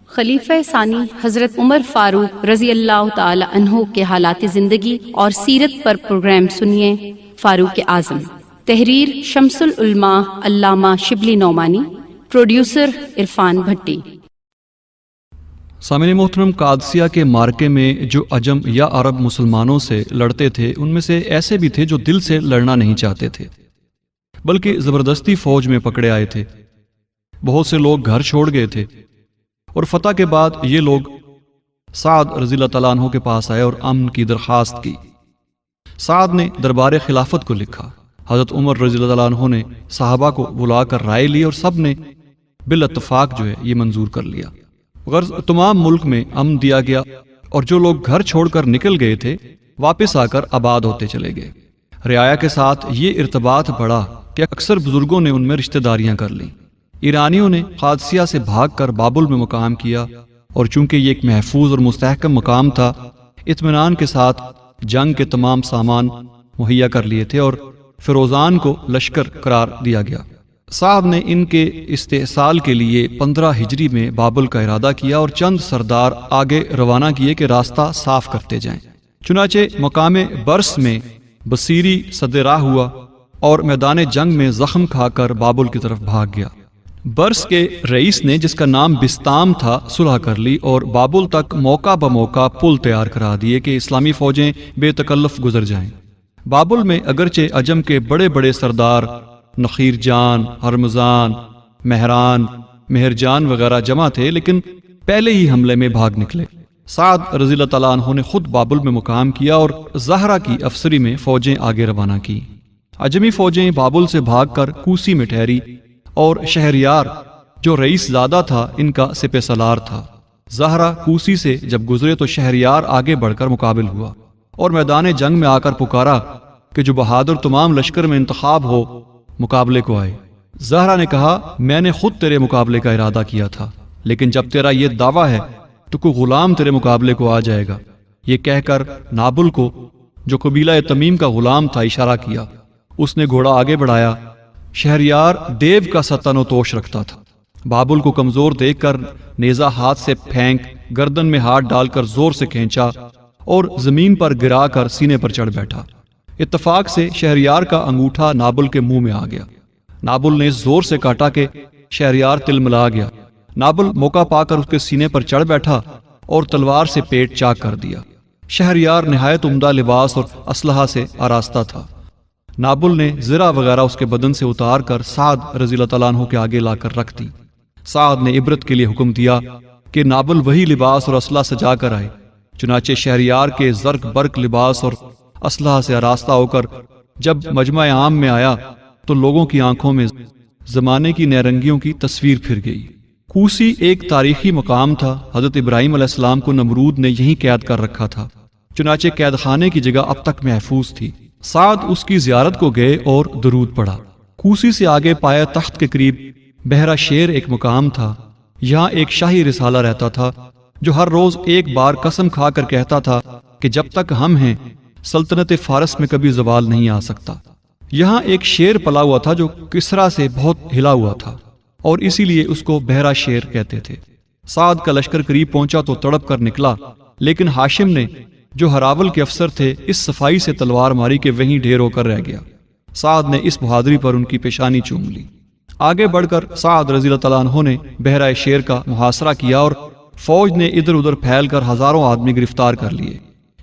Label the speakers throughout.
Speaker 1: خلیفہ ثانی حضرت عمر فاروق رضی اللہ تعالی عنہ کے حالات زندگی اور سیرت پر پروگرام سنیے۔ فاروق اعظم، تحریر شمس العلماء علامہ شبلی نعمانی، پروڈیوسر عرفان بھٹی۔
Speaker 2: سامعین محترم، قادسیہ کے معرکے میں جو عجم یا عرب مسلمانوں سے لڑتے تھے، ان میں سے ایسے بھی تھے جو دل سے لڑنا نہیں چاہتے تھے بلکہ زبردستی فوج میں پکڑے آئے تھے۔ بہت سے لوگ گھر چھوڑ گئے تھے، اور فتح کے بعد یہ لوگ سعد رضی اللہ تعالیٰ عنہ کے پاس آئے اور امن کی درخواست کی۔ سعد نے دربار خلافت کو لکھا۔ حضرت عمر رضی اللہ تعالیٰ عنہ نے صحابہ کو بلا کر رائے لی اور سب نے بالاتفاق یہ منظور کر لیا۔ غرض تمام ملک میں امن دیا گیا، اور جو لوگ گھر چھوڑ کر نکل گئے تھے واپس آ کر آباد ہوتے چلے گئے۔ رعایا کے ساتھ یہ ارتباط بڑھا کہ اکثر بزرگوں نے ان میں رشتہ داریاں کر لیں۔ ایرانیوں نے قادسیہ سے بھاگ کر بابل میں مقام کیا، اور چونکہ یہ ایک محفوظ اور مستحکم مقام تھا، اطمینان کے ساتھ جنگ کے تمام سامان مہیا کر لیے تھے اور فیروزان کو لشکر قرار دیا گیا۔ سعد نے ان کے استحصال کے لیے 15 ہجری میں بابل کا ارادہ کیا اور چند سردار آگے روانہ کیے کہ راستہ صاف کرتے جائیں۔ چنانچہ مقام برس میں بصیری صد راہ ہوا اور میدان جنگ میں زخم کھا کر بابل کی طرف بھاگ گیا۔ برس کے رئیس نے، جس کا نام بستام تھا، صلح کر لی اور بابل تک موقع بموقع پل تیار کرا دیے کہ اسلامی فوجیں بے تکلف گزر جائیں۔ بابل میں اگرچہ عجم کے بڑے بڑے سردار نخیر جان، ہرمزان، مہران، مہرجان وغیرہ جمع تھے، لیکن پہلے ہی حملے میں بھاگ نکلے۔ سعد رضی اللہ تعالیٰ عنہ نے خود بابل میں مقام کیا اور زہرہ کی افسری میں فوجیں آگے روانہ کی۔ عجمی فوجیں بابل سے بھاگ کر کوسی میں ٹھہری، اور شہریار جو رئیس زادہ تھا ان کا سپہ سالار تھا۔ زہرہ کوسی سے جب گزرے تو شہریار آگے بڑھ کر مقابل ہوا اور میدان جنگ میں آ کر پکارا کہ جو بہادر تمام لشکر میں انتخاب ہو مقابلے کو آئے۔ زہرہ نے کہا، میں نے خود تیرے مقابلے کا ارادہ کیا تھا، لیکن جب تیرا یہ دعویٰ ہے تو کوئی غلام تیرے مقابلے کو آ جائے گا۔ یہ کہہ کر نابل کو، جو قبیلہ تمیم کا غلام تھا، اشارہ کیا۔ اس نے گھوڑا آگے بڑھایا۔ شہریار دیو کا سا تن و توش رکھتا تھا۔ بابل کو کمزور دیکھ کر نیزہ ہاتھ سے پھینک گردن میں ہاتھ ڈال کر زور سے کھینچا اور زمین پر گرا کر سینے پر چڑھ بیٹھا۔ اتفاق سے شہریار کا انگوٹھا نابل کے منہ میں آ گیا۔ نابل نے زور سے کاٹا کہ شہریار تلملا گیا۔ نابل موقع پا کر اس کے سینے پر چڑھ بیٹھا اور تلوار سے پیٹ چاک کر دیا۔ شہریار نہایت عمدہ لباس اور اسلحہ سے آراستہ تھا۔ نابل نے زرہ وغیرہ اس کے بدن سے اتار کر سعد رضی اللہ تعالیٰ عنہ کے آگے لا کر رکھ دی۔ سعد نے عبرت کے لیے حکم دیا کہ نابل وہی لباس اور اسلحہ سجا کر آئے۔ چنانچہ شہریار کے زرق برق لباس اور اسلحہ سے آراستہ ہو کر جب مجمع عام میں آیا تو لوگوں کی آنکھوں میں زمانے کی نیرنگیوں کی تصویر پھر گئی۔ کوسی ایک تاریخی مقام تھا۔ حضرت ابراہیم علیہ السلام کو نمرود نے یہیں قید کر رکھا تھا، چنانچہ قید خانے کی جگہ اب تک محفوظ تھی۔ سعد اس کی زیارت کو گئے اور درود پڑھا۔ کوسی سے آگے پایا تخت کے قریب بحرہ شیر ایک مقام تھا۔ یہاں ایک شاہی رسالہ رہتا تھا جو ہر روز ایک بار قسم کھا کر کہتا تھا کہ جب تک ہم ہیں سلطنت فارس میں کبھی زوال نہیں آ سکتا۔ یہاں ایک شیر پلا ہوا تھا جو کسرا سے بہت ہلا ہوا تھا اور اسی لیے اس کو بحرہ شیر کہتے تھے۔ سعد کا لشکر قریب پہنچا تو تڑپ کر نکلا، لیکن ہاشم نے، جو ہراول کے افسر تھے، اس صفائی سے تلوار ماری کہ وہیں ڈھیر ہو کر رہ گیا۔ سعد نے اس بہادری پر ان کی پیشانی چوم لی۔ آگے بڑھ کر سعد رضی اللہ تعالیٰ عنہ نے بحرہ شیر کا محاصرہ کیا اور فوج نے ادھر ادھر پھیل کر ہزاروں آدمی گرفتار کر لیے۔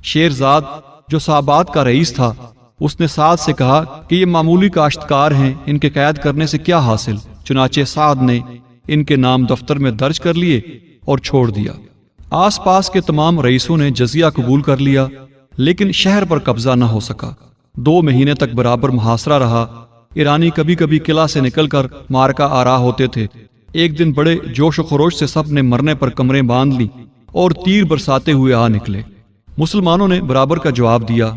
Speaker 2: شیرزاد جو صحابات کا رئیس تھا، اس نے سعد سے کہا کہ یہ معمولی کاشتکار ہیں، ان کے قید کرنے سے کیا حاصل؟ چنانچہ سعد نے ان کے نام دفتر میں درج کر لیے اور چھوڑ دیا۔ آس پاس کے تمام رئیسوں نے جزیہ قبول کر لیا، لیکن شہر پر قبضہ نہ ہو سکا۔ 2 مہینے تک برابر محاصرہ رہا۔ ایرانی کبھی کبھی قلعہ سے نکل کر مارکا آرا ہوتے تھے۔ ایک دن بڑے جوش و خروش سے سب نے مرنے پر کمریں باندھ لی اور تیر برساتے ہوئے آ نکلے۔ مسلمانوں نے برابر کا جواب دیا۔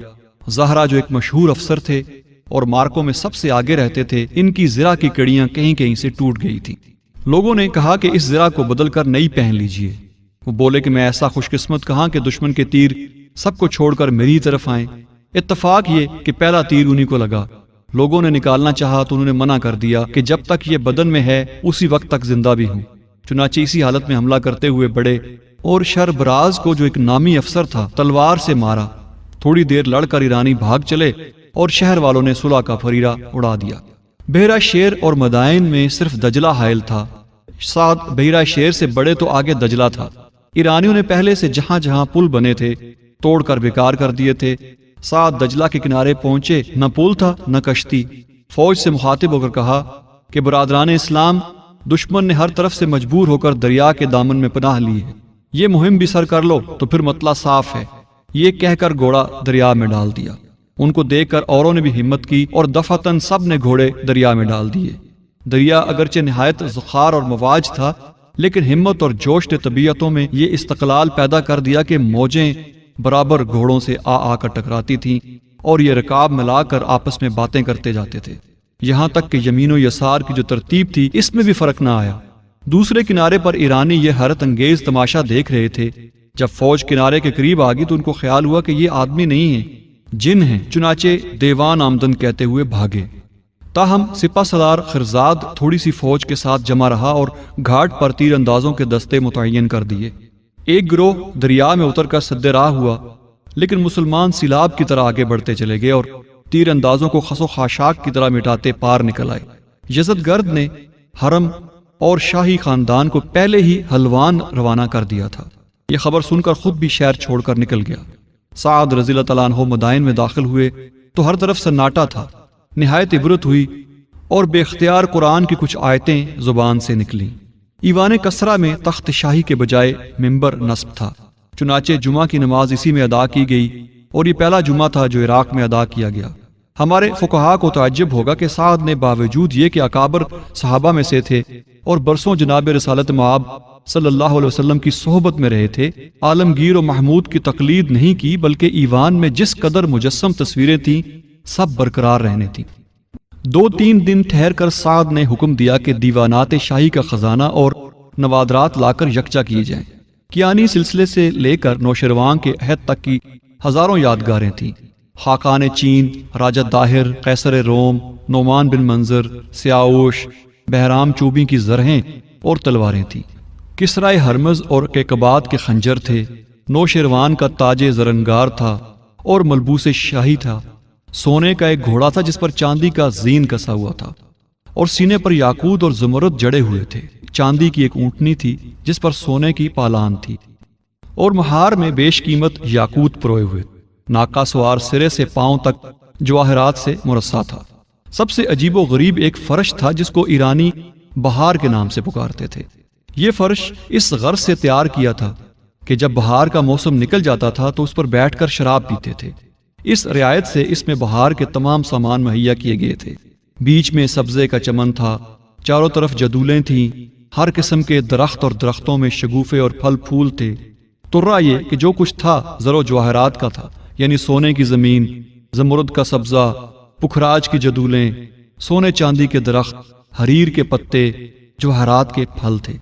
Speaker 2: زہرہ جو ایک مشہور افسر تھے اور مارکوں میں سب سے آگے رہتے تھے، ان کی زرہ کی کڑیاں کہیں کہیں سے ٹوٹ گئی تھی۔ لوگوں نے کہا کہ اس زرہ کو بدل کر نئی پہن لیجئے۔ وہ بولے کہ میں ایسا خوش قسمت کہاں کہ دشمن کے تیر سب کو چھوڑ کر میری طرف آئیں۔ اتفاق یہ کہ پہلا تیر انہی کو لگا۔ لوگوں نے نکالنا چاہا تو انہوں نے منع کر دیا کہ جب تک یہ بدن میں ہے اسی وقت تک زندہ بھی ہوں۔ چنانچہ اسی حالت میں حملہ کرتے ہوئے بڑے اور شربراز کو جو ایک نامی افسر تھا تلوار سے مارا۔ تھوڑی دیر لڑ کر ایرانی بھاگ چلے اور شہر والوں نے صلح کا فریرہ اڑا دیا۔ بحیرہ شیر اور مدائن میں صرف دجلہ حائل تھا۔ سعد بحیرہ شیر سے بڑے تو آگے دجلہ تھا۔ ایرانیوں نے پہلے سے جہاں جہاں پل بنے تھے توڑ کر بیکار کر دیے تھے۔ سعد دجلہ کے کنارے پہنچے، نہ پل تھا نہ کشتی۔ فوج سے مخاطب ہو کر کہا کہ برادران اسلام، دشمن نے ہر طرف سے مجبور ہو کر دریا کے دامن میں پناہ لی ہے، یہ مہم بھی سر کر لو تو پھر مطلع صاف ہے۔ یہ کہہ کر گھوڑا دریا میں ڈال دیا۔ ان کو دیکھ کر اوروں نے بھی ہمت کی اور دفعتاً سب نے گھوڑے دریا میں ڈال دیے۔ دریا اگرچہ نہایت زخار اور مواج تھا، لیکن ہمت اور جوش نے طبیعتوں میں یہ استقلال پیدا کر دیا کہ موجیں برابر گھوڑوں سے آ کر ٹکراتی تھیں اور یہ رکاب ملا کر آپس میں باتیں کرتے جاتے تھے، یہاں تک کہ یمین و یسار کی جو ترتیب تھی اس میں بھی فرق نہ آیا۔ دوسرے کنارے پر ایرانی یہ حیرت انگیز تماشا دیکھ رہے تھے۔ جب فوج کنارے کے قریب آ گئی تو ان کو خیال ہوا کہ یہ آدمی نہیں ہیں، جن ہیں، چنانچہ دیوان آمدن کہتے ہوئے بھاگے۔ تاہم سپہ سالار خرزاد تھوڑی سی فوج کے ساتھ جمع رہا اور گھاٹ پر تیر اندازوں کے دستے متعین کر دیے۔ ایک گروہ دریا میں اتر کر سد راہ ہوا، لیکن مسلمان سیلاب کی طرح آگے بڑھتے چلے گئے اور تیر اندازوں کو خس و خاشاک کی طرح مٹاتے پار نکل آئے۔ یزد گرد نے حرم اور شاہی خاندان کو پہلے ہی حلوان روانہ کر دیا تھا۔ یہ خبر سن کر خود بھی شہر چھوڑ کر نکل گیا۔ سعد رضی اللہ تعالیٰ عنہ مدائن میں داخل ہوئے تو ہر طرف سناٹا تھا۔ نہایت عبرت ہوئی اور بے اختیار قرآن کی کچھ آیتیں زبان سے نکلیں۔ ایوان کسرا میں تخت شاہی کے بجائے منبر نصب تھا، چنانچہ جمعہ کی نماز اسی میں ادا کی گئی اور یہ پہلا جمعہ تھا جو عراق میں ادا کیا گیا۔ ہمارے فقہاء کو تعجب ہوگا کہ سعد نے باوجود یہ کہ اکابر صحابہ میں سے تھے اور برسوں جناب رسالت مآب صلی اللہ علیہ وسلم کی صحبت میں رہے تھے، عالمگیر و محمود کی تقلید نہیں کی، بلکہ ایوان میں جس قدر مجسم تصویریں تھیں سب برقرار رہنے تھیں۔ 2-3 دن ٹھہر کر سعد نے حکم دیا کہ دیوانات شاہی کا خزانہ اور نوادرات لا کر یکجا کیے جائیں۔ کیانی سلسلے سے لے کر نوشروان کے عہد تک کی ہزاروں یادگاریں تھیں۔ خاقان چین، راجہ داہر، قیصر روم، نعمان بن منظر، سیاوش، بہرام چوبی کی زرہیں اور تلواریں تھیں۔ کسرائے ہرمز اور کیقباد کے خنجر تھے۔ نوشروان کا تاج زرنگار تھا اور ملبوس شاہی تھا۔ سونے کا ایک گھوڑا تھا جس پر چاندی کا زین کسا ہوا تھا اور سینے پر یاقوت اور زمرد جڑے ہوئے تھے۔ چاندی کی ایک اونٹنی تھی جس پر سونے کی پالان تھی اور مہار میں بیش قیمت یاقوت پروئے ہوئے۔ ناکا سوار سرے سے پاؤں تک جواہرات سے مرصع تھا۔ سب سے عجیب و غریب ایک فرش تھا جس کو ایرانی بہار کے نام سے پکارتے تھے۔ یہ فرش اس غرض سے تیار کیا تھا کہ جب بہار کا موسم نکل جاتا تھا تو اس پر بیٹھ کر شراب پیتے تھے۔ اس رعایت سے اس میں بہار کے تمام سامان مہیا کیے گئے تھے۔ بیچ میں سبزے کا چمن تھا، چاروں طرف جدولیں تھیں، ہر قسم کے درخت اور درختوں میں شگوفے اور پھل پھول تھے۔ ترا یہ کہ جو کچھ تھا زر و جواہرات کا تھا، یعنی سونے کی زمین، زمرد کا سبزہ، پکھراج کی جدولیں، سونے چاندی کے درخت، حریر کے پتے، جواہرات کے پھل تھے۔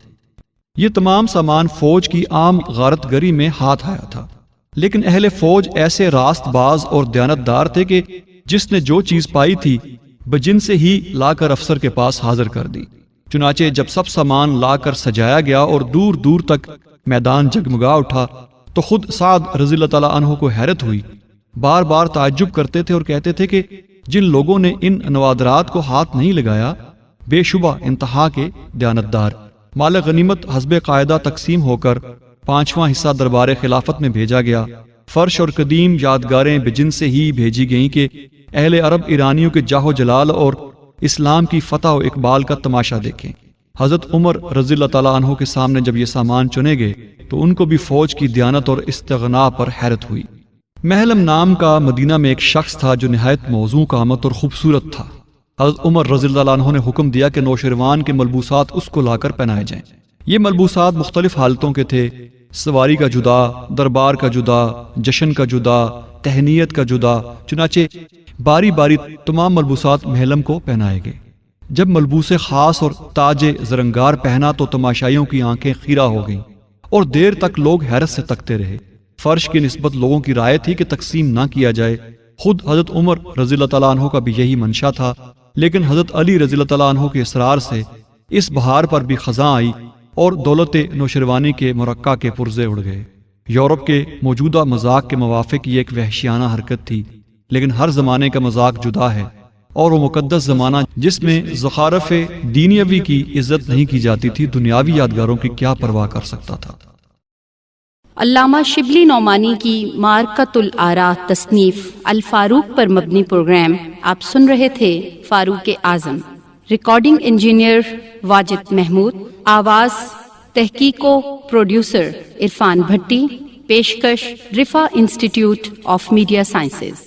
Speaker 2: یہ تمام سامان فوج کی عام غارت گری میں ہاتھ آیا تھا، لیکن اہل فوج ایسے راست باز اور دیانتدار تھے کہ جس نے جو چیز پائی تھی بجن سے ہی لا کر افسر کے پاس حاضر کر دی۔ چنانچہ جب سب سامان لا کر سجایا گیا اور دور دور تک میدان جگمگا اٹھا تو خود سعد رضی اللہ تعالیٰ عنہ کو حیرت ہوئی۔ بار بار تعجب کرتے تھے اور کہتے تھے کہ جن لوگوں نے ان نوادرات کو ہاتھ نہیں لگایا بے شبہ انتہا کے دیانتدار۔ مال غنیمت حسب قاعدہ تقسیم ہو کر 5واں حصہ دربار خلافت میں بھیجا گیا۔ فرش اور قدیم یادگاریں بجن سے ہی بھیجی گئیں کہ اہل عرب ایرانیوں کے جاہ و جلال اور اسلام کی فتح و اقبال کا تماشا دیکھیں۔ حضرت عمر رضی اللہ تعالیٰ عنہ کے سامنے جب یہ سامان چنے گئے تو ان کو بھی فوج کی دیانت اور استغنا پر حیرت ہوئی۔ محلم نام کا مدینہ میں ایک شخص تھا جو نہایت موزوں قامت اور خوبصورت تھا۔ حضرت عمر رضی اللہ عنہ نے حکم دیا کہ نوشروان کے ملبوسات اس کو لا کر پہنائے جائیں۔ یہ ملبوسات مختلف حالتوں کے تھے، سواری کا جدا، دربار کا جدا، جشن کا جدا، تہنیت کا جدا۔ چنانچہ باری باری تمام ملبوسات محلم کو پہنائے گئے۔ جب ملبوس خاص اور تاج زرنگار پہنا تو تماشائیوں کی آنکھیں خیرہ ہو گئیں اور دیر تک لوگ حیرت سے تکتے رہے۔ فرش کی نسبت لوگوں کی رائے تھی کہ تقسیم نہ کیا جائے۔ خود حضرت عمر رضی اللہ تعالیٰ عنہ کا بھی یہی منشا تھا، لیکن حضرت علی رضی اللہ تعالیٰ عنہ کے اصرار سے اس بہار پر بھی خزاں آئی اور دولت نوشروانی کے مرقع کے پرزے اڑ گئے۔ یورپ کے موجودہ مذاق کے موافق یہ ایک وحشیانہ حرکت تھی، لیکن ہر زمانے کا مذاق جدا ہے، اور وہ مقدس زمانہ جس میں زخارف دینیوی کی عزت نہیں کی جاتی تھی، دنیاوی یادگاروں کی کیا پرواہ کر سکتا تھا؟
Speaker 1: علامہ شبلی نعمانی کی معرکۃ الآراء تصنیف الفاروق پر مبنی پروگرام آپ سن رہے تھے۔ فاروق اعظم، ریکارڈنگ انجینئر واجد محمود، آواز تحقیق و پروڈیوسر عرفان بھٹی، پیشکش رفا انسٹیٹیوٹ آف میڈیا سائنسز۔